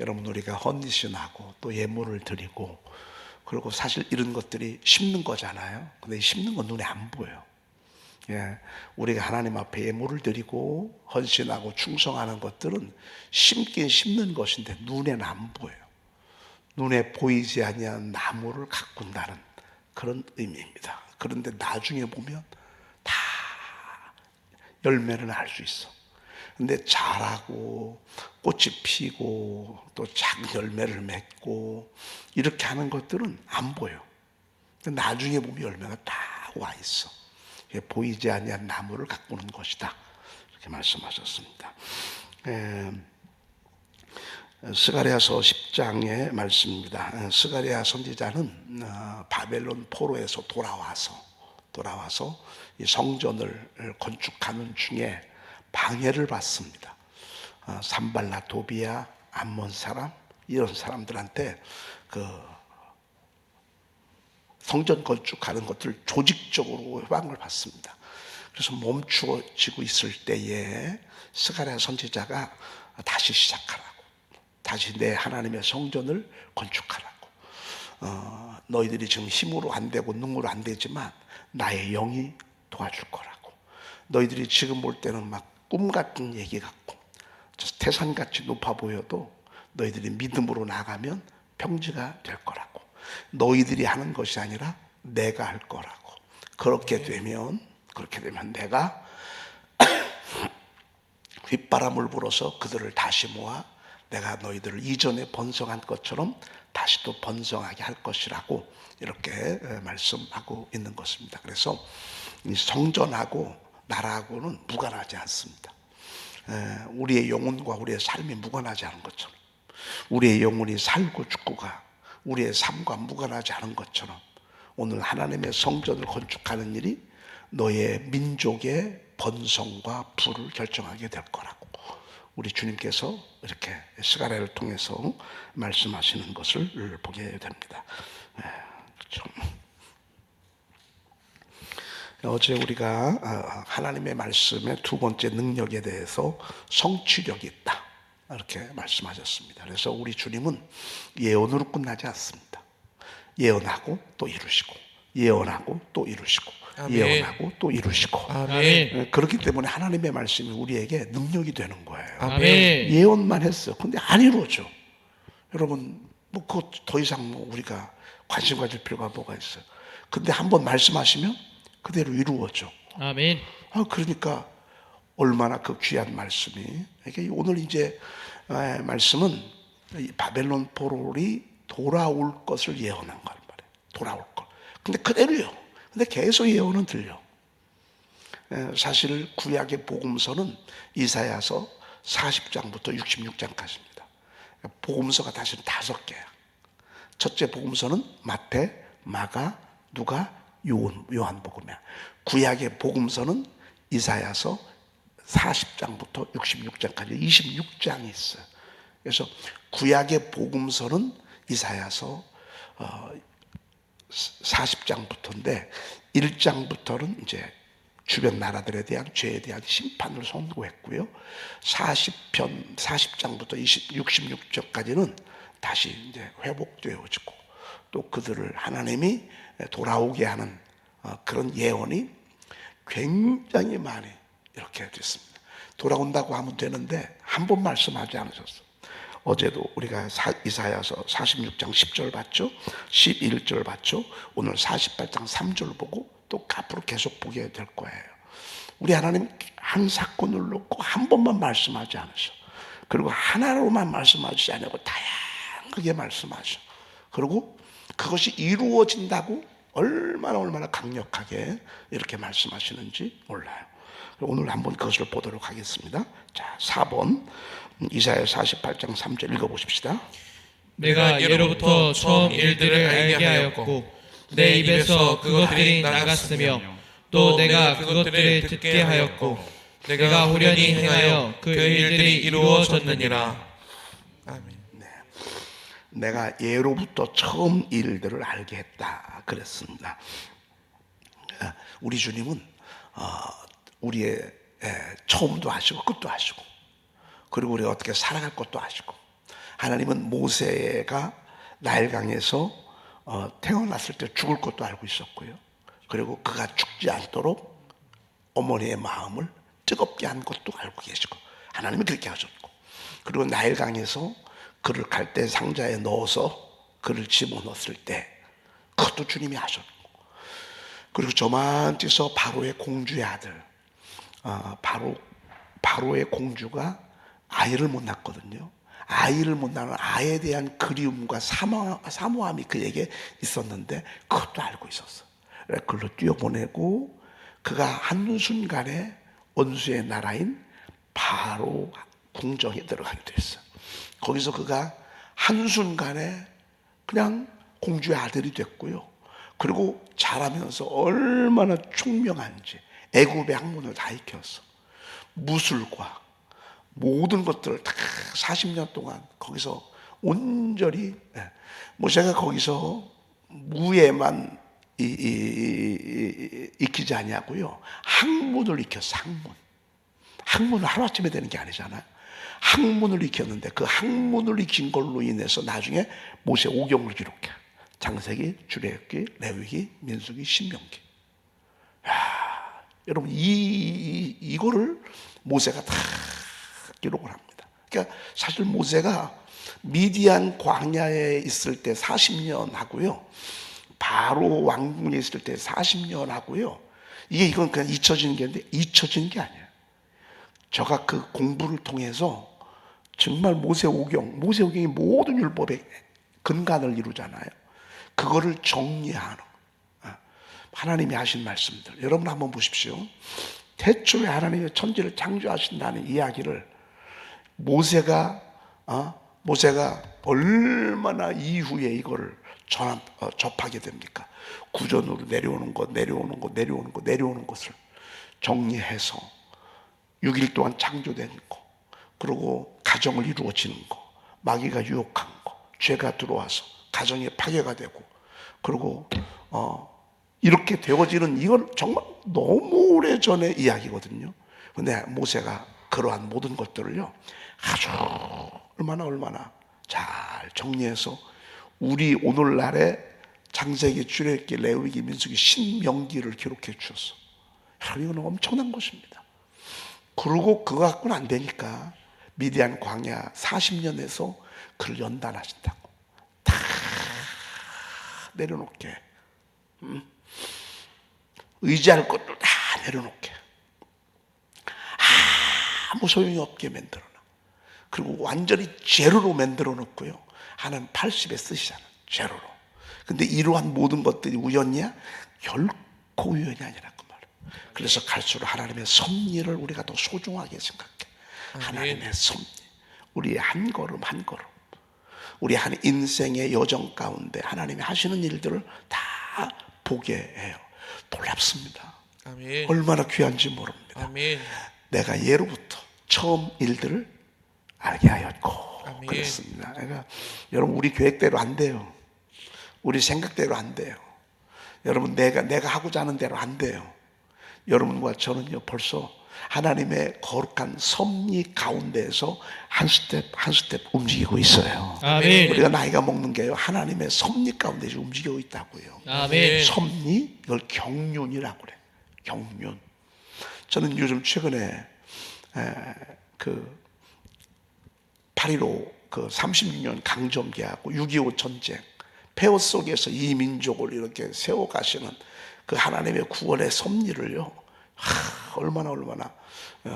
여러분, 우리가 헌신하고 또 예물을 드리고, 그리고 사실 이런 것들이 심는 거잖아요. 근데 심는 건 눈에 안 보여요. 예, 우리가 하나님 앞에 예물을 드리고 헌신하고 충성하는 것들은 심긴 심는 것인데 눈에는 안 보여요. 눈에 보이지 아니한 나무를 가꾼다는 그런 의미입니다. 그런데 나중에 보면 다 열매를 알 수 있어. 근데 자라고 꽃이 피고 또 작은 열매를 맺고 이렇게 하는 것들은 안 보여. 근데 나중에 보면 열매가 다 와 있어. 보이지 아니한 나무를 가꾸는 것이다, 이렇게 말씀하셨습니다. 스가랴서 10장의 말씀입니다. 스가랴 선지자는 바벨론 포로에서 돌아와서 이 성전을 건축하는 중에 방해를 받습니다. 산발라, 도비야, 암몬 사람, 이런 사람들한테 그 성전 건축하는 것들을 조직적으로 회방을 받습니다. 그래서 멈추어지고 있을 때에 스가랴 선지자가 다시 시작하라고, 다시 내 하나님의 성전을 건축하라고, 너희들이 지금 힘으로 안 되고 눈으로 안 되지만 나의 영이 도와줄 거라고, 너희들이 지금 볼 때는 막 꿈 같은 얘기 같고 태산같이 높아 보여도 너희들이 믿음으로 나가면 평지가 될 거라고, 너희들이 하는 것이 아니라 내가 할 거라고, 그렇게 되면 내가 휘바람을 불어서 그들을 다시 모아 내가 너희들을 이전에 번성한 것처럼 다시 또 번성하게 할 것이라고 이렇게 말씀하고 있는 것입니다. 그래서 이 성전하고 나라하고는 무관하지 않습니다. 우리의 영혼과 우리의 삶이 무관하지 않은 것처럼, 우리의 영혼이 살고 죽고가 우리의 삶과 무관하지 않은 것처럼, 오늘 하나님의 성전을 건축하는 일이 너의 민족의 번성과 부를 결정하게 될 거라고 우리 주님께서 이렇게 스가랴를 통해서 말씀하시는 것을 보게 됩니다. 어제 우리가 하나님의 말씀의 두 번째 능력에 대해서 성취력이 있다, 이렇게 말씀하셨습니다. 그래서 우리 주님은 예언으로 끝나지 않습니다. 예언하고 또 이루시고, 예언하고 또 이루시고, 아멘. 예언하고 또 이루시고, 아멘. 그렇기 때문에 하나님의 말씀이 우리에게 능력이 되는 거예요. 아멘. 예언만 했어. 근데 안 이루어져. 여러분, 뭐 그거 더 이상 뭐 우리가 관심 가질 필요가 뭐가 있어요. 근데 한번 말씀하시면 그대로 이루어져. 아멘. 그러니까 얼마나 그 귀한 말씀이. 오늘 이제 말씀은 바벨론 포로리 돌아올 것을 예언한 거란 말이에요. 돌아올 것. 근데 그대로요. 근데 계속 예언은 들려. 사실 구약의 복음서는 이사야서 40장부터 66장까지입니다. 복음서가 사실은 5개야. 첫째 복음서는 마태, 마가, 누가, 요한복음이야. 구약의 복음서는 이사야서 40장부터 66장까지 26장이 있어요. 그래서 구약의 복음서는 이사야서 40장부터인데 1장부터는 이제 주변 나라들에 대한 죄에 대한 심판을 선고했고요. 40장부터 66장까지는 다시 이제 회복되어지고, 또 그들을 하나님이 돌아오게 하는 그런 예언이 굉장히 많이 이렇게 됐습니다. 돌아온다고 하면 되는데 한 번 말씀하지 않으셨어요. 어제도 우리가 이사야서 46장 10절 봤죠? 11절 봤죠? 오늘 48장 3절 보고 또 앞으로 계속 보게 될 거예요. 우리 하나님 한 사건을 놓고 한 번만 말씀하지 않으셔. 그리고 하나로만 말씀하시지 않고 다양하게 말씀하셔. 그리고 그것이 이루어진다고 얼마나 강력하게 이렇게 말씀하시는지 몰라요. 오늘 한번 그것을 보도록 하겠습니다. 자, 4번 이사야 48장 3절 읽어보십시다. 내가 예로부터 처음 일들을 알게 하였고 내 입에서 그것들이 나갔으며 또 내가 그것들을 듣게 하였고 내가 후련히 행하여 그 일들이 이루어졌느니라. 아멘. 네. 내가 예로부터 처음 일들을 알게 했다 그랬습니다. 우리 주님은 우리의 처음도 아시고 끝도 아시고, 그리고 우리가 어떻게 살아갈 것도 아시고, 하나님은 모세가 나일강에서 태어났을 때 죽을 것도 알고 있었고요. 그리고 그가 죽지 않도록 어머니의 마음을 뜨겁게 한 것도 알고 계시고, 하나님은 그렇게 하셨고, 그리고 나일강에서 그를 갈대 상자에 넣어서 그를 집어넣었을 때 그것도 주님이 하셨고, 그리고 저만치서 바로의 공주의 아들, 바로의 공주가 아이를 못 낳거든요. 아이를 못 낳는 아이에 대한 그리움과 사모함이 그에게 있었는데 그것도 알고 있었어. 그걸로 뛰어보내고 그가 한순간에 원수의 나라인 바로 궁정에 들어가게 됐어요. 거기서 그가 한순간에 그냥 공주의 아들이 됐고요. 그리고 자라면서 얼마나 총명한지 애굽의 학문을 다 익혔어. 무술과 모든 것들을 다 40년 동안 거기서 온전히, 모세가 거기서 무예만 익히지 아니하고요, 학문을 익혔어. 학문은 하루아침에 되는 게 아니잖아요. 학문을 익혔는데 그 학문을 익힌 걸로 인해서 나중에 모세 오경을 기록해. 창세기, 출애굽기, 레위기, 민수기, 신명기. 여러분 이거를 모세가 다 기록을 합니다. 그러니까 사실 모세가 미디안 광야에 있을 때 40년 하고요, 바로 왕궁에 있을 때 40년 하고요, 이건 그냥 잊혀지는 게 아닌데 잊혀지는 게 아니에요. 저가 그 공부를 통해서 정말 모세오경이 모든 율법의 근간을 이루잖아요. 그거를 정리하는, 하나님이 하신 말씀들, 여러분 한번 보십시오. 태초에 하나님의 천지를 창조하신다는 이야기를 모세가 얼마나 이후에 이거를 접하게 됩니까? 구전으로 내려오는 것을 정리해서 6일 동안 창조된 거, 그리고 가정을 이루어지는 거, 마귀가 유혹한 거, 죄가 들어와서 가정이 파괴가 되고, 그리고 이렇게 되어지는, 이건 정말 너무 오래 전의 이야기거든요. 근데 모세가 그러한 모든 것들을요 아주 얼마나 잘 정리해서 우리 오늘날의 창세기, 출애굽기, 레위기, 민수기, 신명기를 기록해 주셨어. 이건 엄청난 것입니다. 그리고 그거 갖고는 안 되니까 미디안 광야 40년에서 그를 연단하신다고. 다 내려놓게, 의지할 것도 다 내려놓게, 아무 소용이 없게 만들어놔. 그리고 완전히 제로로 만들어 놓고요, 하나님 80에 쓰시잖아, 제로로. 근데 이러한 모든 것들이 우연이야? 결코 우연이 아니라고 말이야. 그래서 갈수록 하나님의 섭리를 우리가 더 소중하게 생각해. 하나님의 섭리, 우리의 한 걸음 한 걸음, 우리 한 인생의 여정 가운데 하나님이 하시는 일들을 다 보게 해요. 놀랍습니다. 아멘. 얼마나 귀한지 모릅니다. 아멘. 내가 예로부터 처음 일들을 알게 하였고. 아멘. 그렇습니다. 그러니까 여러분, 우리 계획대로 안 돼요. 우리 생각대로 안 돼요. 여러분, 내가 하고자 하는 대로 안 돼요. 여러분과 저는요 벌써 하나님의 거룩한 섭리 가운데에서 한 스텝 한 스텝 움직이고 있어요. 아멘. 우리가 나이가 먹는 게요, 하나님의 섭리 가운데서 움직이고 있다고요. 아멘. 섭리, 이걸 경륜이라고 그래. 경륜. 저는 요즘 최근에 그 8.15 그 36년 강점기하고 6.25 전쟁 폐허 속에서 이 민족을 이렇게 세워가시는 그 하나님의 구원의 섭리를요, 얼마나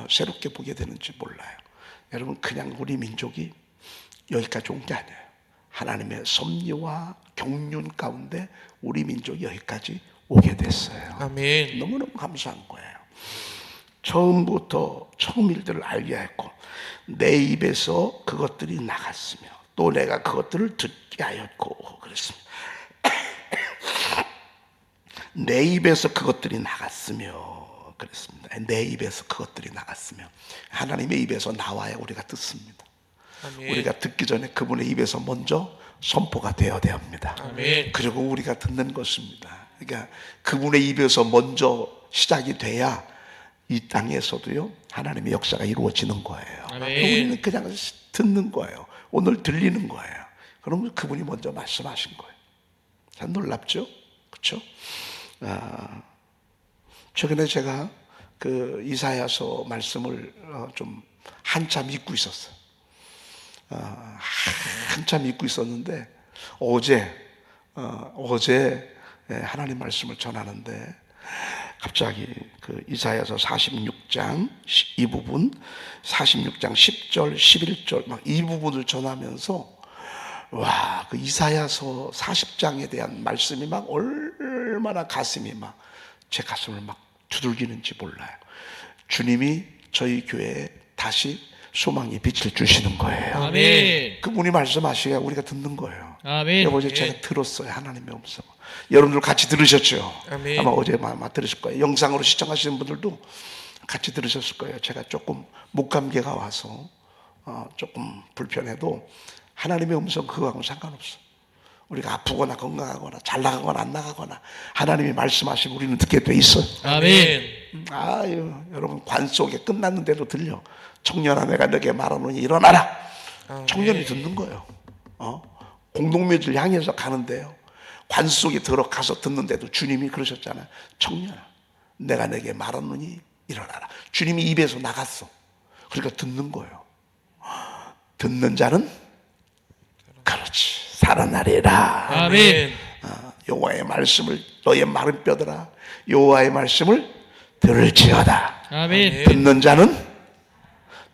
새롭게 보게 되는지 몰라요. 여러분, 그냥 우리 민족이 여기까지 온 게 아니에요. 하나님의 섭리와 경륜 가운데 우리 민족이 여기까지 오게 됐어요. 아멘. 너무너무 감사한 거예요. 처음부터 처음 일들을 알게 했고, 내 입에서 그것들이 나갔으며 또 내가 그것들을 듣게 하였고. 그랬습니다. 내 입에서 그것들이 나갔으며 그랬습니다. 내 입에서 그것들이 나갔으며, 하나님의 입에서 나와야 우리가 듣습니다. 아멘. 우리가 듣기 전에 그분의 입에서 먼저 선포가 되어야 합니다. 아멘. 그리고 우리가 듣는 것입니다. 그러니까 그분의 입에서 먼저 시작이 돼야 이 땅에서도요 하나님의 역사가 이루어지는 거예요. 아멘. 우리는 그냥 듣는 거예요. 오늘 들리는 거예요. 그럼 그분이 먼저 말씀하신 거예요. 참 놀랍죠? 그렇죠? 최근에 제가 그 이사야서 말씀을 좀 한참 잊고 있었어요. 한참 잊고 있었는데 어제 하나님 말씀을 전하는데 갑자기 그 이사야서 46장 이 부분, 46장 10절, 11절 막 이 부분을 전하면서 와, 그 이사야서 40장에 대한 말씀이 막 얼마나 가슴이 막 제 가슴을 막 두들기는지 몰라요. 주님이 저희 교회에 다시 소망의 빛을 주시는 거예요. 아멘. 그분이 말씀하시니까 우리가 듣는 거예요. 아멘. 어제 제가 들었어요. 하나님의 음성. 여러분들 같이 들으셨죠? 아멘. 아마 어제 아마 들으실 거예요. 영상으로 시청하시는 분들도 같이 들으셨을 거예요. 제가 조금 목감기가 와서 조금 불편해도 하나님의 음성 그거하고는 상관없어. 우리가 아프거나 건강하거나 잘 나가거나 안 나가거나 하나님이 말씀하시면 우리는 듣게 돼 있어요. 아멘. 아유, 여러분 관 속에 끝났는데도 들려. 청년아, 내가 너에게 말하노니 일어나라. 청년이 듣는 거예요. 공동묘지를 향해서 가는데요, 관 속에 들어가서 듣는데도 주님이 그러셨잖아요. 청년아, 내가 너에게 말하노니 일어나라. 주님이 입에서 나갔어. 그러니까 듣는 거예요. 듣는 자는 그렇지 살아나리라. 아멘. 여호와의 말씀을 너의 마른 뼈들아 여호와의 말씀을 들을지어다. 아멘. 듣는 자는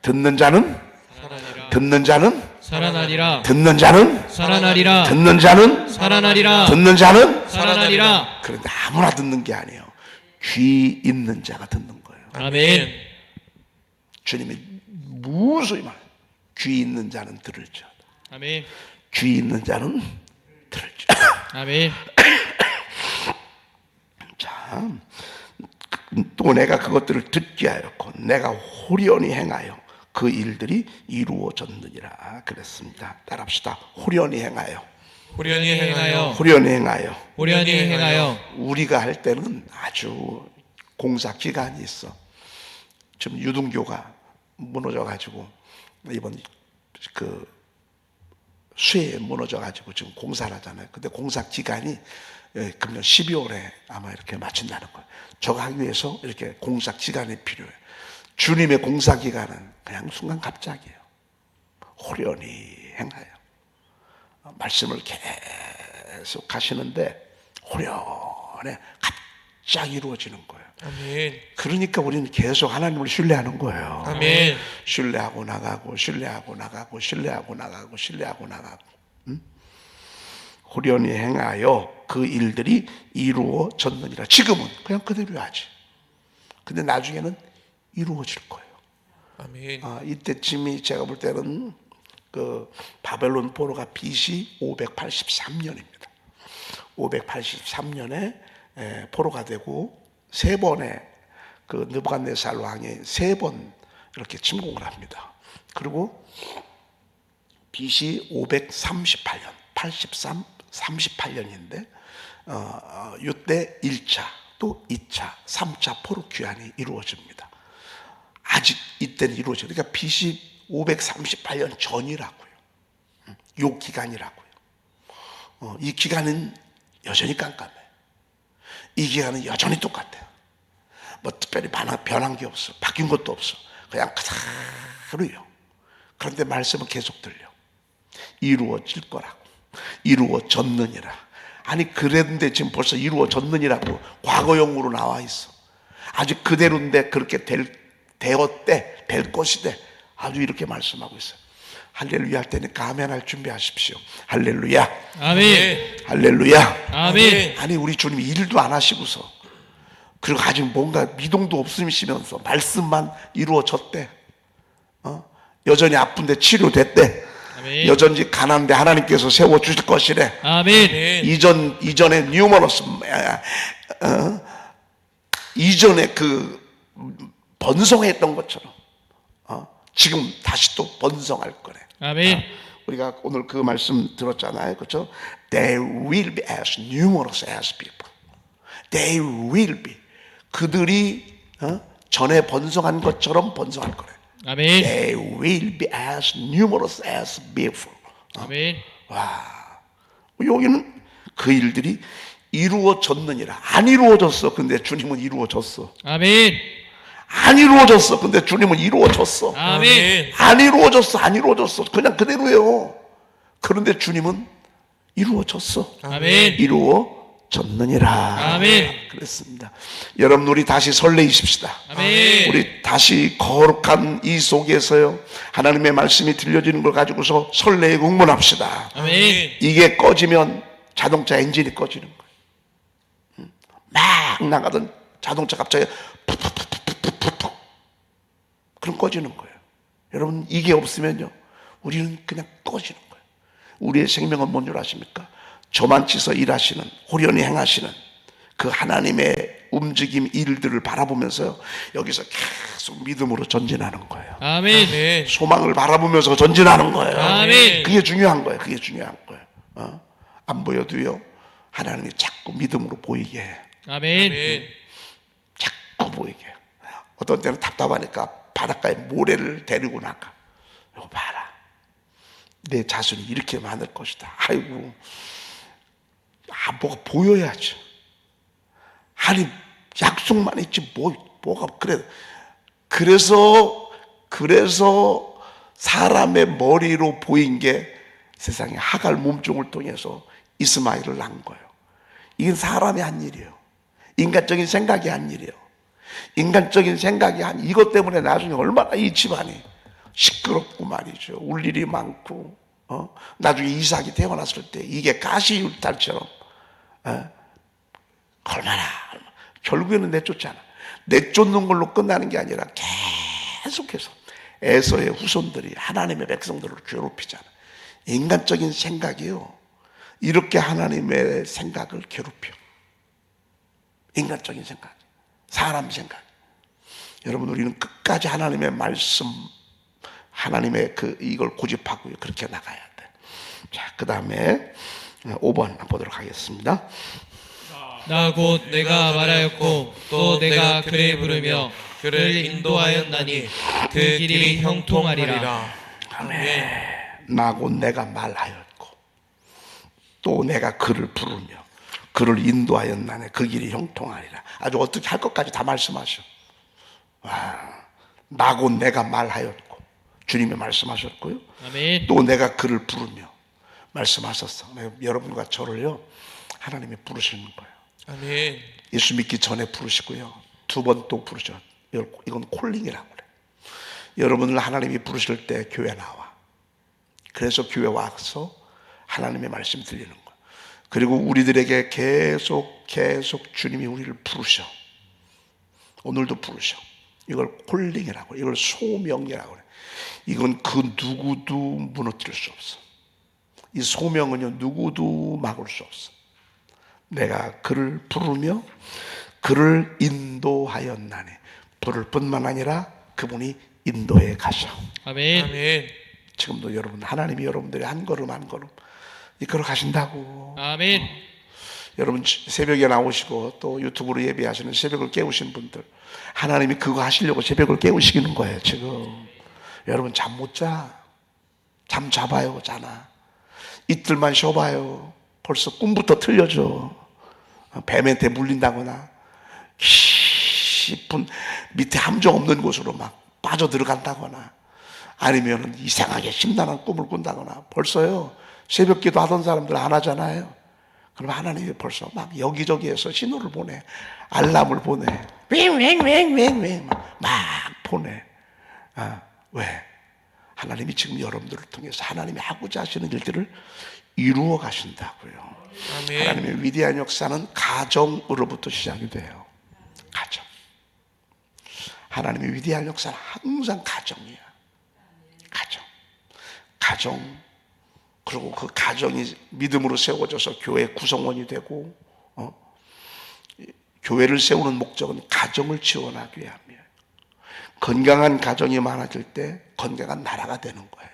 살아나리라. 듣는 자는 살아나리라. 듣는 자는 살아나리라. 듣는 자는 살아나리라. 듣는 자는 살아나리라. 그런데 아무나 듣는 게 아니에요. 귀 있는 자가 듣는 거예요. 아멘. 주님이 무수히 말. 귀 있는 자는 들을지어다. 아멘. 귀 있는 자는 들을지어다. 아멘. 자, 또 내가 그것들을 듣게 하였고 내가 호련히 행하여 그 일들이 이루어졌느니라 그랬습니다. 따라합시다. 호련히 행하여. 호련히 행하여. 호련히 행하여. 호련히 행하여. 우리가 할 때는 아주 공사 기간이 있어. 지금 유등교가 무너져가지고 이번 그 수해에 무너져가지고 지금 공사를 하잖아요. 근데 공사 기간이 금년 12월에 아마 이렇게 마친다는 거예요. 저거 하기 위해서 이렇게 공사 기간이 필요해요. 주님의 공사 기간은 그냥 순간 갑자기예요. 호련히 행하여. 말씀을 계속 하시는데 호련해 갑자기 이루어지는 거예요. 아멘. 그러니까 우리는 계속 하나님을 신뢰하는 거예요. 아멘. 신뢰하고 나가고 신뢰하고 나가고 신뢰하고 나가고 신뢰하고 나가고. 호련히 행하여 그 일들이 이루어졌느니라. 지금은 그냥 그대로 하지. 근데 나중에는 이루어질 거예요. 아멘. 이때쯤이 제가 볼 때는 그 바벨론 포로가 BC 583년입니다. 583년에 포로가 되고 세 번의 그 느부갓네살 왕이 세 번 이렇게 침공을 합니다. 그리고 BC 538년, 38년인데 이때 1차, 또 2차, 3차 포로 귀환이 이루어집니다. 아직 이때는 이루어져요. 그러니까 BC 538년 전이라고요. 요 기간이라고요. 이 기간은 여전히 깜깜해요. 이 기간은 여전히 똑같아요. 뭐 특별히 변한 게 없어. 바뀐 것도 없어. 그냥 그대로요. 그런데 말씀은 계속 들려. 이루어질 거라고. 이루어졌느니라. 아니 그랬는데 지금 벌써 이루어졌느니라고 과거형으로 나와 있어. 아직 그대로인데 그렇게 되었대, 될 것이대. 아주 이렇게 말씀하고 있어요. 할렐루야 할 테니까 아멘 할 준비하십시오. 할렐루야. 아멘. 할렐루야. 아멘. 아니 우리 주님이 일도 안 하시고서 그리고 아직 뭔가 미동도 없으시면서 말씀만 이루어졌대. 여전히 아픈데 치료됐대. 아멘. 여전히 가난한데 하나님께서 세워주실 것이래. 아멘. 이전에 뉴머러스 이전에 그 번성했던 것처럼 지금 다시 또 번성할 거래. 아멘. 우리가 오늘 그 말씀 들었잖아요. 그렇죠? They will be as numerous as people. They will be. 그들이 전에 번성한 것처럼 번성할 거래. 아멘. They will be as numerous as before. 아멘. 여기는 그 일들이 이루어졌느니라. 안 이루어졌어. 근데 주님은 이루어졌어. 아멘. 안 이루어졌어. 근데 주님은 이루어졌어. 아멘. 안 이루어졌어. 안 이루어졌어. 그냥 그대로예요. 그런데 주님은 이루어졌어. 아멘. 이루어졌느니라. 아멘. 그랬습니다. 여러분, 우리 다시 설레이십시다. 아멘. 우리 다시 거룩한 이 속에서요, 하나님의 말씀이 들려지는 걸 가지고서 설레에 응mon합시다. 아멘. 이게 꺼지면 자동차 엔진이 꺼지는 거예요. 막 나가던 자동차 갑자기 푹푹푹푹푹푹 그럼 꺼지는 거예요. 여러분, 이게 없으면요, 우리는 그냥 꺼지는 거예요. 우리의 생명은 뭔 줄 아십니까? 저만치서 일하시는, 호련히 행하시는 그 하나님의 움직임, 일들을 바라보면서요, 여기서 계속 믿음으로 전진하는 거예요. 아멘. 소망을 바라보면서 전진하는 거예요. 아멘. 그게 중요한 거예요. 그게 중요한 거예요. 안 보여도요, 하나님이 자꾸 믿음으로 보이게 해요. 아멘. 자꾸 보이게 해요. 어떤 때는 답답하니까 바닷가에 모래를 데리고 나가. 이거 봐라, 내 자손이 이렇게 많을 것이다. 아이고, 뭐가 보여야지. 아니, 약속만 있지 뭐가 그래. 그래서 사람의 머리로 보인 게 세상에 하갈 몸종을 통해서 이스마엘을 낳은 거예요. 이건 사람이 한 일이에요. 인간적인 생각이 한 일이에요. 인간적인 생각이 한, 이것 때문에 나중에 얼마나 이 집안이 시끄럽고 말이죠. 울 일이 많고, 나중에 이삭이 태어났을 때 이게 가시율달처럼 얼마나 결국에는 내쫓잖아. 내쫓는 걸로 끝나는 게 아니라 계속해서 에서의 후손들이 하나님의 백성들을 괴롭히잖아. 인간적인 생각이요, 이렇게 하나님의 생각을 괴롭혀. 인간적인 생각, 사람 생각. 여러분, 우리는 끝까지 하나님의 말씀, 하나님의 이걸 고집하고 그렇게 나가야 돼. 자, 그 다음에 5번 보도록 하겠습니다. 나 곧 내가 말하였고 또 내가 그를 부르며 그를 인도하였나니 그 길이 형통하리라. 아멘. 나 곧 내가 말하였고 또 내가 그를 부르며 그를 인도하였나니 그 길이 형통하리라. 아주 어떻게 할 것까지 다 말씀하셔. 나 곧 내가 말하였고, 주님이 말씀하셨고요. 아멘. 또 내가 그를 부르며 말씀하셨어. 여러분과 저를요, 하나님이 부르시는 거예요. 아멘. 예수 믿기 전에 부르시고요, 2번 또 부르셔. 이건 콜링이라고 그래. 여러분을 하나님이 부르실 때 교회 나와. 그래서 교회 와서 하나님의 말씀 들리는 거예요. 그리고 우리들에게 계속 주님이 우리를 부르셔. 오늘도 부르셔. 이걸 콜링이라고, 이걸 소명이라고 그래. 이건 그 누구도 무너뜨릴 수 없어. 이 소명은요, 누구도 막을 수 없어. 내가 그를 부르며 그를 인도하였나니, 부를 뿐만 아니라 그분이 인도해 가셔. 아멘. 아멘. 지금도 여러분, 하나님이 여러분들의 한 걸음 한 걸음 이끌어 가신다고. 아멘. 여러분, 새벽에 나오시고 또 유튜브로 예배하시는, 새벽을 깨우신 분들, 하나님이 그거 하시려고 새벽을 깨우시는 거예요. 지금 여러분, 잠 못 자. 잠 잡아요. 자나 이틀만 쉬어봐요. 벌써 꿈부터 틀려져. 뱀한테 물린다거나 깊은 밑에 함정 없는 곳으로 막 빠져 들어간다거나, 아니면 이상하게 심란한 꿈을 꾼다거나, 벌써요, 새벽기도 하던 사람들 안 하잖아요. 그럼 하나님이 벌써 막 여기저기에서 신호를 보내. 알람을 보내. 윙윙윙윙윙 막 보내. 왜? 하나님이 지금 여러분들을 통해서 하나님이 하고자 하시는 일들을 이루어 가신다고요. 아멘. 하나님의 위대한 역사는 가정으로부터 시작이 돼요. 가정. 하나님의 위대한 역사는 항상 가정이야. 가정. 그리고 그 가정이 믿음으로 세워져서 교회 구성원이 되고, 교회를 세우는 목적은 가정을 지원하기 위함이에요. 건강한 가정이 많아질 때 건강한 나라가 되는 거예요.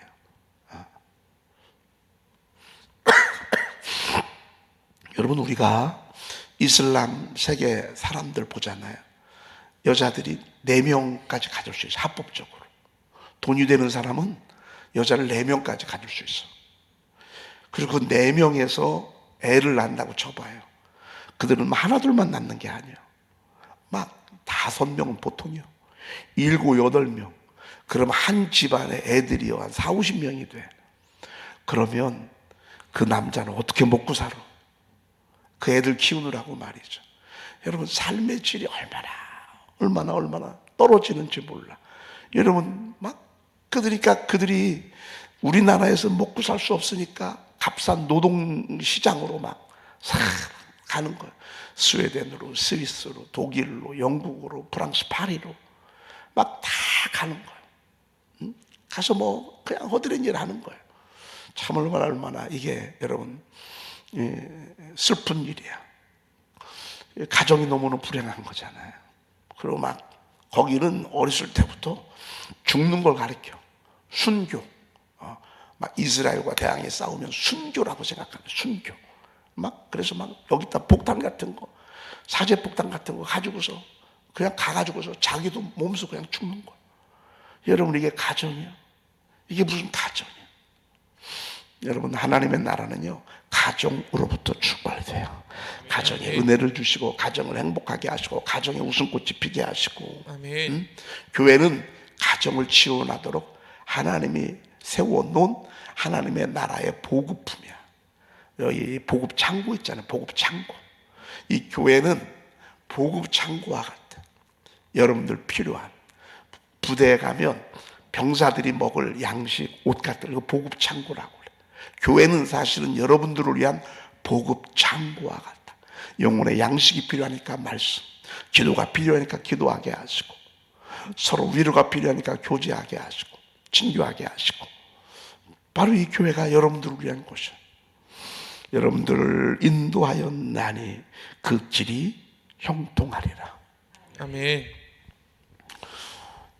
여러분, 우리가 이슬람 세계 사람들 보잖아요. 여자들이 4명까지 가질 수 있어요. 합법적으로. 돈이 되는 사람은 여자를 4명까지 가질 수 있어. 그리고 그 4명에서 애를 낳는다고 쳐봐요. 그들은 하나둘만 낳는 게 아니에요. 막 5명은 보통이요. 7, 8명. 그럼 한 집안에 애들이 한 4, 50명이 돼. 그러면 그 남자는 어떻게 먹고 살아? 그 애들 키우느라고 말이죠. 여러분, 삶의 질이 얼마나 떨어지는지 몰라. 여러분, 막 그들이 우리나라에서 먹고 살 수 없으니까 값싼 노동시장으로 막 싹 가는 거예요. 스웨덴으로, 스위스로, 독일로, 영국으로, 프랑스, 파리로 막 다 가는 거예요. 응? 가서 뭐 그냥 허드렛 일 하는 거예요. 참 얼마나 이게 여러분 슬픈 일이야. 가정이 너무나 불행한 거잖아요. 그리고 막 거기는 어렸을 때부터 죽는 걸 가르쳐. 순교. 막 이스라엘과 대항해 싸우면 순교라고 생각하는 순교. 막 그래서 막 여기다 폭탄 같은 거, 사제 폭탄 같은 거 가지고서 그냥 가가지고서 자기도 몸소 그냥 죽는 거야. 여러분, 이게 가정이야? 이게 무슨 가정이야? 여러분, 하나님의 나라는요, 가정으로부터 출발돼요. 가정에 은혜를 주시고, 가정을 행복하게 하시고, 가정에 웃음꽃이 피게 하시고, 아멘. 교회는 가정을 지원하도록 하나님이 세워놓은 하나님의 나라의 보급품이야. 여기 보급 창고 있잖아요. 보급 창고. 이 교회는 보급 창고와 같아. 여러분들 필요한 부대에 가면 병사들이 먹을 양식, 옷 같은 거 보급 창고라고 그래. 교회는 사실은 여러분들을 위한 보급 창고와 같다. 영혼의 양식이 필요하니까 말씀, 기도가 필요하니까 기도하게 하시고, 서로 위로가 필요하니까 교제하게 하시고, 친교하게 하시고, 바로 이 교회가 여러분들을 위한 곳이에요. 여러분들을 인도하여 나니 그 길이 형통하리라. 아멘.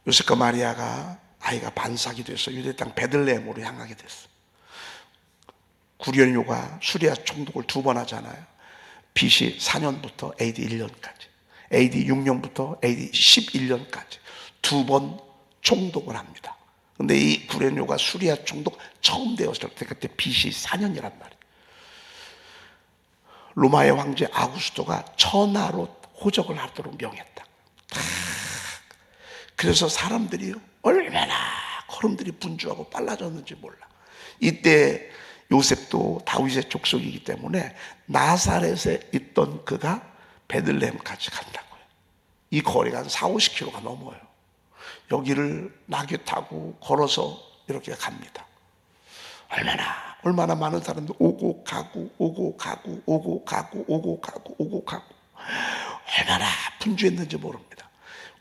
요셉과 마리아가 아이가 반삭이 돼서 유대 땅 베들레헴으로 향하게 됐어. 구련료가 수리아 총독을 2번 하잖아요. BC 4년부터 AD 1년까지, AD 6년부터 AD 11년까지 2번 총독을 합니다. 근데 이 구련료가 수리아 총독 처음 되었을 때 그때 BC 4년이란 말이에요. 로마의 황제 아구스토가 천하로 호적을 하도록 명했다. 그래서 사람들이 얼마나 걸음들이 분주하고 빨라졌는지 몰라. 이때 요셉도 다윗의 족속이기 때문에 나사렛에 있던 그가 베들레헴까지 간다고요. 이 거리가 한 4, 50km가 넘어요. 여기를 낙엽 타고 걸어서 이렇게 갑니다. 얼마나 많은 사람들 오고 가고 얼마나 분주했는지 모릅니다.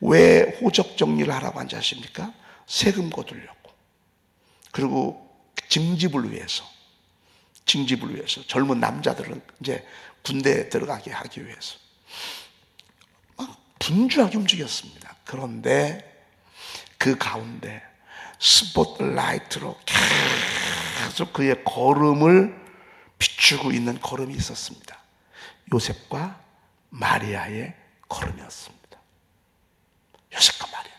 왜 호적 정리를 하라고 한지 아십니까? 세금 거두려고. 그리고 징집을 위해서 젊은 남자들은 이제 군대에 들어가게 하기 위해서 막 분주하게 움직였습니다. 그런데 그 가운데 스포트라이트로 계속 그의 걸음을 비추고 있는 걸음이 있었습니다. 요셉과 마리아의 걸음이었습니다. 요셉과 마리아.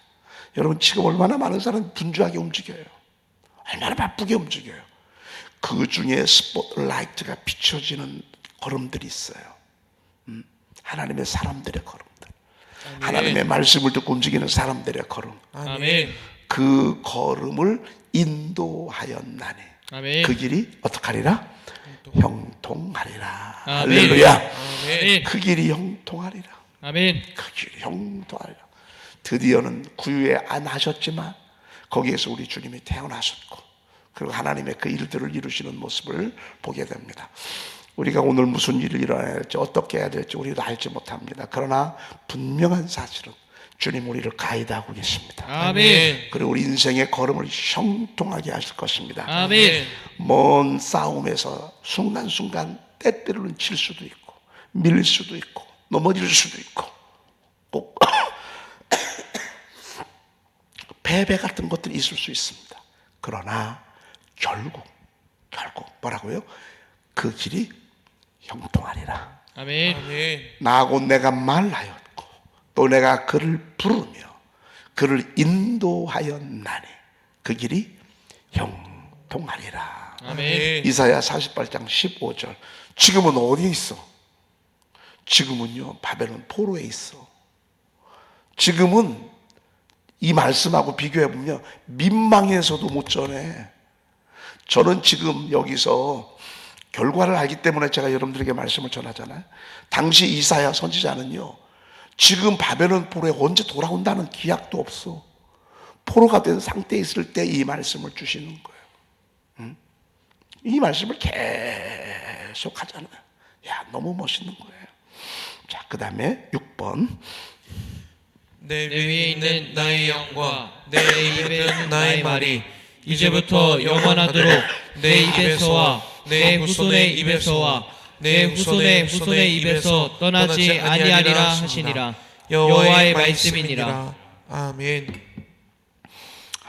여러분, 지금 얼마나 많은 사람이 분주하게 움직여요. 얼마나 바쁘게 움직여요. 그 중에 스포트라이트가 비춰지는 걸음들이 있어요. 하나님의 사람들의 걸음들. 아멘. 하나님의 말씀을 듣고 움직이는 사람들의 걸음. 아멘. 그 걸음을 인도하였나니 아멘. 그 길이 어떡하리라? 형통하리라. 아멘. 할렐루야. 아멘. 그 길이 형통하리라. 아멘. 그 길이 형통하리라. 드디어는 구유에 안 하셨지만 거기에서 우리 주님이 태어나셨고, 그리고 하나님의 그 일들을 이루시는 모습을 보게 됩니다. 우리가 오늘 무슨 일을 일어나야 할지, 어떻게 해야 될지 우리도 알지 못합니다. 그러나 분명한 사실은 주님 우리를 가이드하고 계십니다. 아멘. 그리고 우리 인생의 걸음을 형통하게 하실 것입니다. 아멘. 먼 싸움에서 순간순간 때때로는 질 수도 있고, 밀릴 수도 있고, 넘어질 수도 있고, 꼭 패배 같은 것들이 있을 수 있습니다. 그러나 결국 뭐라고요? 그 길이 형통하리라. 아멘. 아멘. 나하고 내가 말하였고 또 내가 그를 부르며 그를 인도하였나니 그 길이 형통하리라. 아멘. 이사야 48장 15절. 지금은 어디에 있어? 지금은요, 바벨론 포로에 있어. 지금은 이 말씀하고 비교해 보면 민망해서도 못 전해. 저는 지금 여기서 결과를 알기 때문에 제가 여러분들에게 말씀을 전하잖아요. 당시 이사야 선지자는요, 지금 바벨론 포로에 언제 돌아온다는 기약도 없어. 포로가 된 상태에 있을 때 이 말씀을 주시는 거예요. 이 말씀을 계속 하잖아요. 야, 너무 멋있는 거예요. 자, 그 다음에 6번. 내 위에 있는 나의 영과 내 입에 있는 나의 말이 이제부터 영원하도록 내 입에서와 내 후손의 입에서와 내 후손의 후손의 입에서 떠나지 아니하리라 하시니라. 여호와의 말씀이니라. 아멘.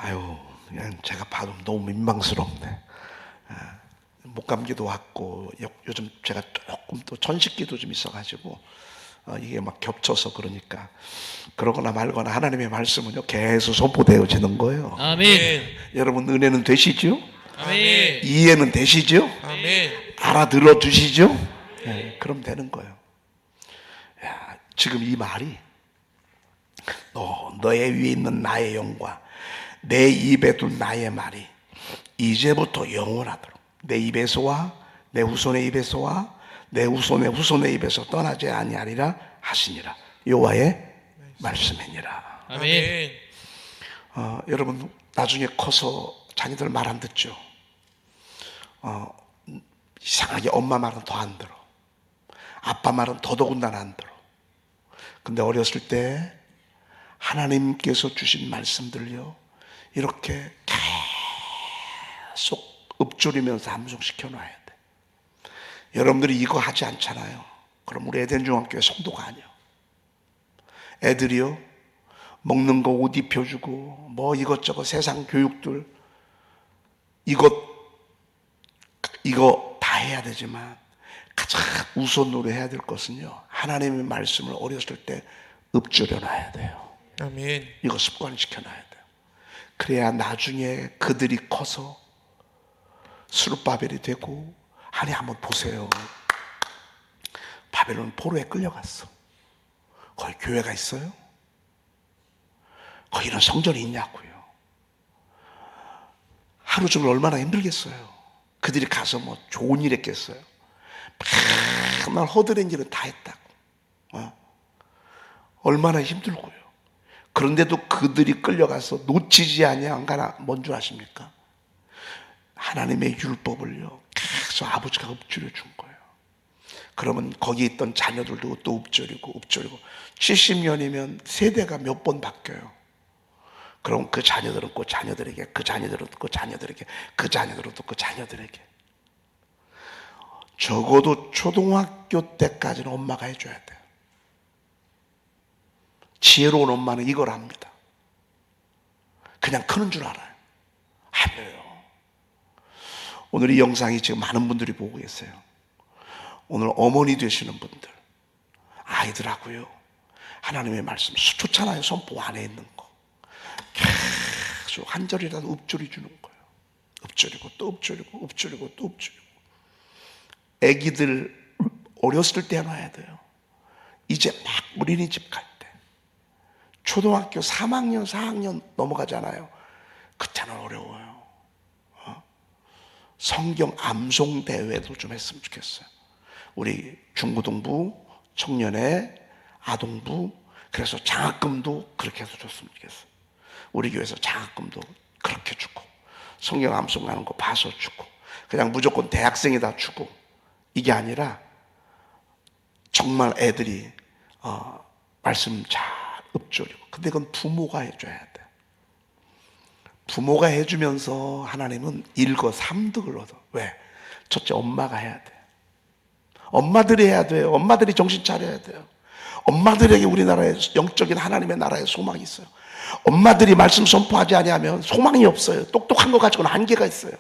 아유, 그냥 제가 봐도 너무 민망스럽네. 목감기도 왔고 요즘 제가 조금 또 천식기도 좀 있어가지고 이게 막 겹쳐서 그러니까 그러거나 말거나 하나님의 말씀은요 계속 선포되어지는 거예요. 아멘. 여러분 은혜는 되시죠? 아멘. 이해는 되시죠? 아멘. 알아들어 주시죠? 네, 그럼 되는 거예요. 야, 지금 이 말이 너의 위에 있는 나의 영과 내 입에 둔 나의 말이 이제부터 영원하도록 내 입에서와 내 후손의 입에서와 내 후손의 후손의 입에서 떠나지 아니하리라 하시니라. 여호와의 말씀이니라. 아멘. 여러분 나중에 커서 자녀들 말 안 듣죠? 이상하게 엄마 말은 더 안 들어. 아빠 말은 더더군다나 안 들어. 근데 어렸을 때 하나님께서 주신 말씀들요 이렇게 계속 읊조리면서 암송시켜 놔야 돼. 여러분들이 이거 하지 않잖아요. 그럼 우리 에덴 중학교의 성도가 아니야. 애들이요 먹는 거 옷 입혀주고 뭐 이것저것 세상 교육들 이거 다 해야 되지만 가장 우선으로 해야 될 것은요 하나님의 말씀을 어렸을 때 읊조려 놔야 돼요. 아멘. 이거 습관시켜 놔야 돼요. 그래야 나중에 그들이 커서 스룹바벨이 되고 아니 한번 보세요. 바벨론 포로에 끌려갔어. 거기 교회가 있어요? 거기 이런 성전이 있냐고요. 하루 종일 얼마나 힘들겠어요. 그들이 가서 뭐 좋은 일 했겠어요. 맨날 허드렛 일은 다 했다고. 얼마나 힘들고요. 그런데도 그들이 끌려가서 놓치지 아니한 가나 뭔 줄 아십니까? 하나님의 율법을요 계속 아버지가 읊조려 준 거예요. 그러면 거기 있던 자녀들도 또 읊조리고 70년이면 세대가 몇 번 바뀌어요. 그럼 그 자녀들은 또 자녀들에게, 그 자녀들은 또 자녀들에게, 그 자녀들은 또 그 자녀들에게. 적어도 초등학교 때까지는 엄마가 해줘야 돼요. 지혜로운 엄마는 이걸 압니다. 그냥 크는 줄 알아요. 안 돼요. 오늘 이 영상이 지금 많은 분들이 보고 계세요. 오늘 어머니 되시는 분들 아이들하고요 하나님의 말씀 좋잖아요. 선포 안에 있는 거 계속 한 절이라도 읊조리 주는 거예요. 읊조리고 또 읊조리고 읊조리고 또 읊조리고. 애기들 어렸을 때 해놔야 돼요. 이제 막 어린이집 갈 때 초등학교 3학년 4학년 넘어가잖아요. 그때는 어려워요. 성경 암송 대회도 좀 했으면 좋겠어요. 우리 중고등부, 청년회, 아동부, 그래서 장학금도 그렇게 해서 줬으면 좋겠어요. 우리 교회에서 장학금도 그렇게 주고 성경 암송하는 거 봐서 주고 그냥 무조건 대학생에다 주고 이게 아니라 정말 애들이 말씀 잘 읊조리고. 근데 그건 부모가 해줘야 돼. 부모가 해주면서 하나님은 일거삼득을 얻어. 왜? 첫째 엄마가 해야 돼. 엄마들이 해야 돼요. 엄마들이 정신 차려야 돼요. 엄마들에게 우리나라의 영적인 하나님의 나라의 소망이 있어요. 엄마들이 말씀 선포하지 아니하면 소망이 없어요. 똑똑한 것 가지고는 한계가 있어요.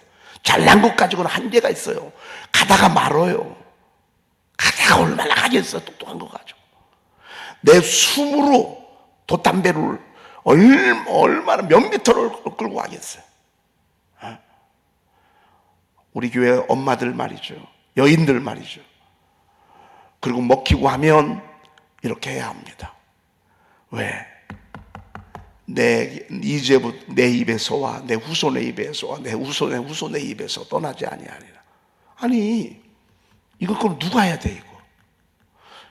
잘난 것 가지고는 한계가 있어요. 가다가 말아요. 가다가 얼마나 가겠어요. 똑똑한 거 가지고. 내 숨으로 돛담배를 얼마나 몇 미터를 끌고 가겠어요. 우리 교회 엄마들 말이죠. 여인들 말이죠. 그리고 먹히고 하면 이렇게 해야 합니다. 왜? 이제부터 내 입에서와 내 후손의 입에서와 내 후손의 입에서 떠나지 아니하리라. 아니, 이거 그럼 누가 해야 돼, 이거?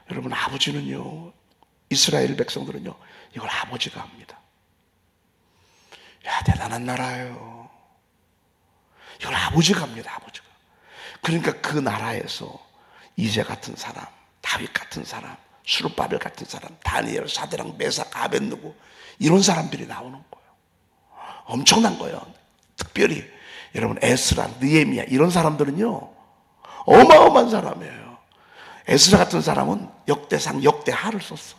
여러분, 아버지는요, 이스라엘 백성들은요, 이걸 아버지가 합니다. 야, 대단한 나라예요. 이걸 아버지가 합니다, 아버지가. 그러니까 그 나라에서 이제 같은 사람, 다윗 같은 사람, 수르바벨 같은 사람, 다니엘, 사드랑, 메삭, 아벳느고 이런 사람들이 나오는 거예요. 엄청난 거예요. 특별히 여러분 에스라, 느헤미야 이런 사람들은요 어마어마한 사람이에요. 에스라 같은 사람은 역대상, 역대하를 썼어.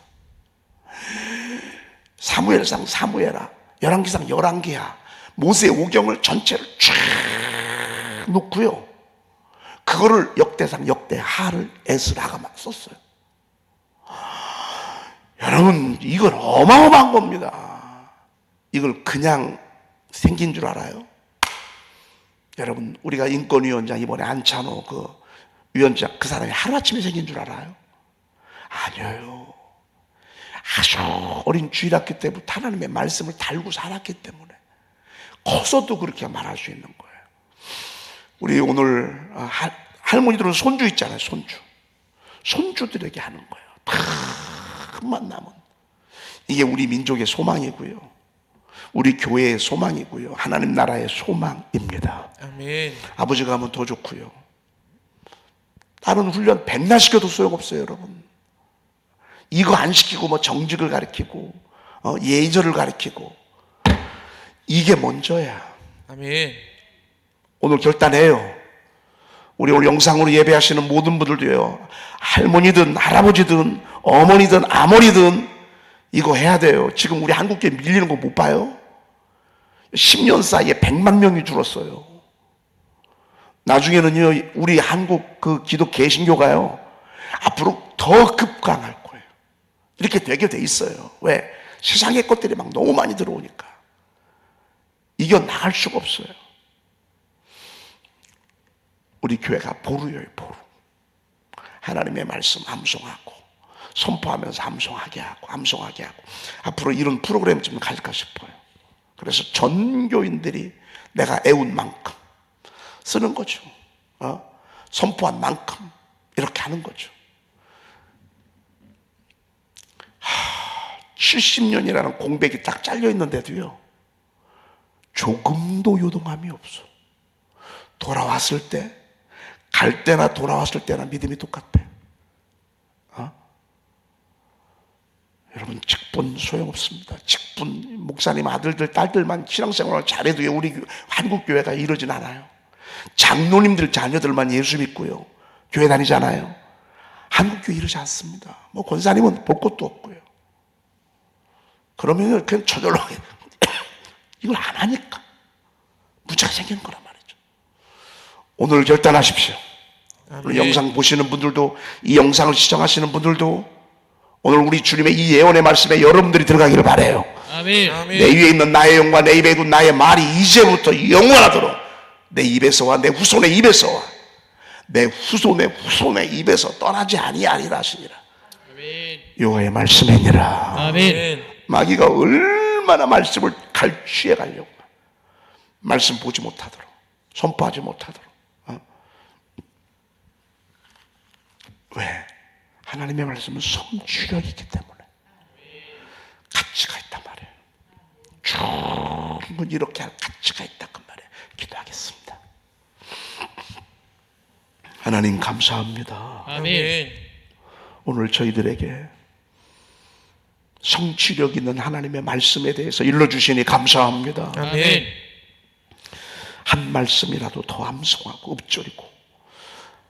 사무엘상, 사무엘하, 열왕기상, 열왕기하, 모세의 오경을 전체를 쫙 놓고요. 그거를 역대상, 역대하를 에스라가 막 썼어요. 여러분, 이건 어마어마한 겁니다. 이걸 그냥 생긴 줄 알아요? 여러분, 우리가 인권위원장 이번에 안찬호 그 위원장, 그 사람이 하루아침에 생긴 줄 알아요? 아니에요. 아주 어린 주일학교 때부터 하나님의 말씀을 달고 살았기 때문에 커서도 그렇게 말할 수 있는 거예요. 우리 오늘 할머니들은 손주 있잖아요. 손주들에게 하는 거예요. 큰 만남은 이게 우리 민족의 소망이고요, 우리 교회의 소망이고요, 하나님 나라의 소망입니다. 아멘. 아버지가 하면 더 좋고요. 다른 훈련 백날 시켜도 소용없어요, 여러분. 이거 안 시키고 뭐 정직을 가르치고 예의절을 가르치고, 이게 먼저야. 아멘. 오늘 결단해요. 우리 오늘 영상으로 예배하시는 모든 분들도요, 할머니든 할아버지든 어머니든 아머니든 이거 해야 돼요. 지금 우리 한국교회 밀리는 거 못 봐요? 10년 사이에 100만 명이 줄었어요. 나중에는요, 우리 한국 그 기독 개신교가요, 앞으로 더 급강할 거예요. 이렇게 되게 돼 있어요. 왜? 세상의 것들이 막 너무 많이 들어오니까 이겨나갈 수가 없어요. 우리 교회가 보루예요, 보루. 하나님의 말씀 암송하고 선포하면서 암송하게 하고 앞으로 이런 프로그램 좀 가질까 싶어요. 그래서 전교인들이 내가 애운 만큼 쓰는 거죠. 선포한 만큼 이렇게 하는 거죠. 70년이라는 공백이 딱 잘려 있는데도요, 조금도 요동함이 없어. 돌아왔을 때, 갈 때나 돌아왔을 때나 믿음이 똑같아. 여러분, 직분 소용없습니다. 직분, 목사님 아들들, 딸들만 신앙생활을 잘해도요, 우리 한국교회가 이러진 않아요. 장로님들 자녀들만 예수 믿고요, 교회 다니잖아요. 한국교회 이러지 않습니다. 뭐 권사님은 볼 것도 없고요. 그러면 그냥 저절로 이걸 안 하니까 문제가 생기는 거란 말이죠. 오늘 결단하십시오. 오늘 영상 보시는 분들도, 이 영상을 시청하시는 분들도 오늘 우리 주님의 이 예언의 말씀에 여러분들이 들어가기를 바라요. 아멘. 내 위에 있는 나의 영과 내 입에 있는 나의 말이 이제부터 영원하도록 내 입에서와 내 후손의 입에서와 내 후손의 입에서 떠나지 아니하리라 하시니라. 아멘. 여호와의 말씀이니라. 아멘. 마귀가 얼마나 말씀을 갈취해 가려고, 말씀 보지 못하도록, 선포하지 못하도록. 왜? 하나님의 말씀은 성취력이 있기 때문에 가치가 있단 말이에요. 충분히 이렇게 할 가치가 있다 그 말이에요. 기도하겠습니다. 하나님 감사합니다. 아멘. 오늘 저희들에게 성취력 있는 하나님의 말씀에 대해서 일러주시니 감사합니다. 아멘. 한 말씀이라도 더 암송하고 읊조리고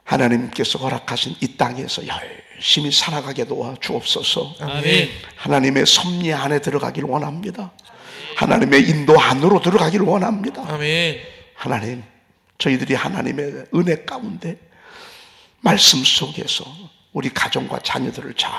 하나님께서 허락하신 이 땅에서 열심히 살아가게 도와 주옵소서. 아멘. 하나님의 섭리 안에 들어가길 원합니다. 하나님의 인도 안으로 들어가길 원합니다. 아멘. 하나님, 저희들이 하나님의 은혜 가운데 말씀 속에서 우리 가정과 자녀들을 잘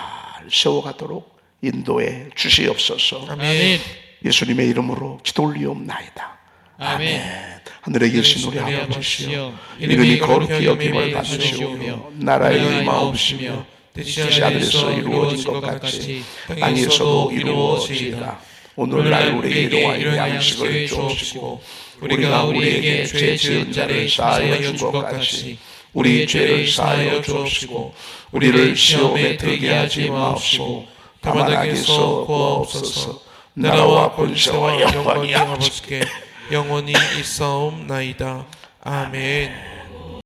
세워가도록 인도해 주시옵소서. 아멘. 예수님의 이름으로 기도 올리옵나이다. 아멘. 아멘. 하늘에 계신 우리 아버지여, 아버지시여, 이름이 거룩히 여김을 받으시오며 나라의 임하옵시며 뜻이 하늘에서 이루어진 것 같이 땅에서도 이루어지이다. 오늘날 우리에게 일용할 양식을 주옵시고 우리가 우리에게 죄 지은 자를 사하여 준 것 같이 우리 죄를 사하여 주옵시고 우리를 시험에 들게 하지 마옵시고 다만 악에서 구하옵소서. 나라와 권세와 영광이 아버지께 영원히 있사옵나이다. 아멘.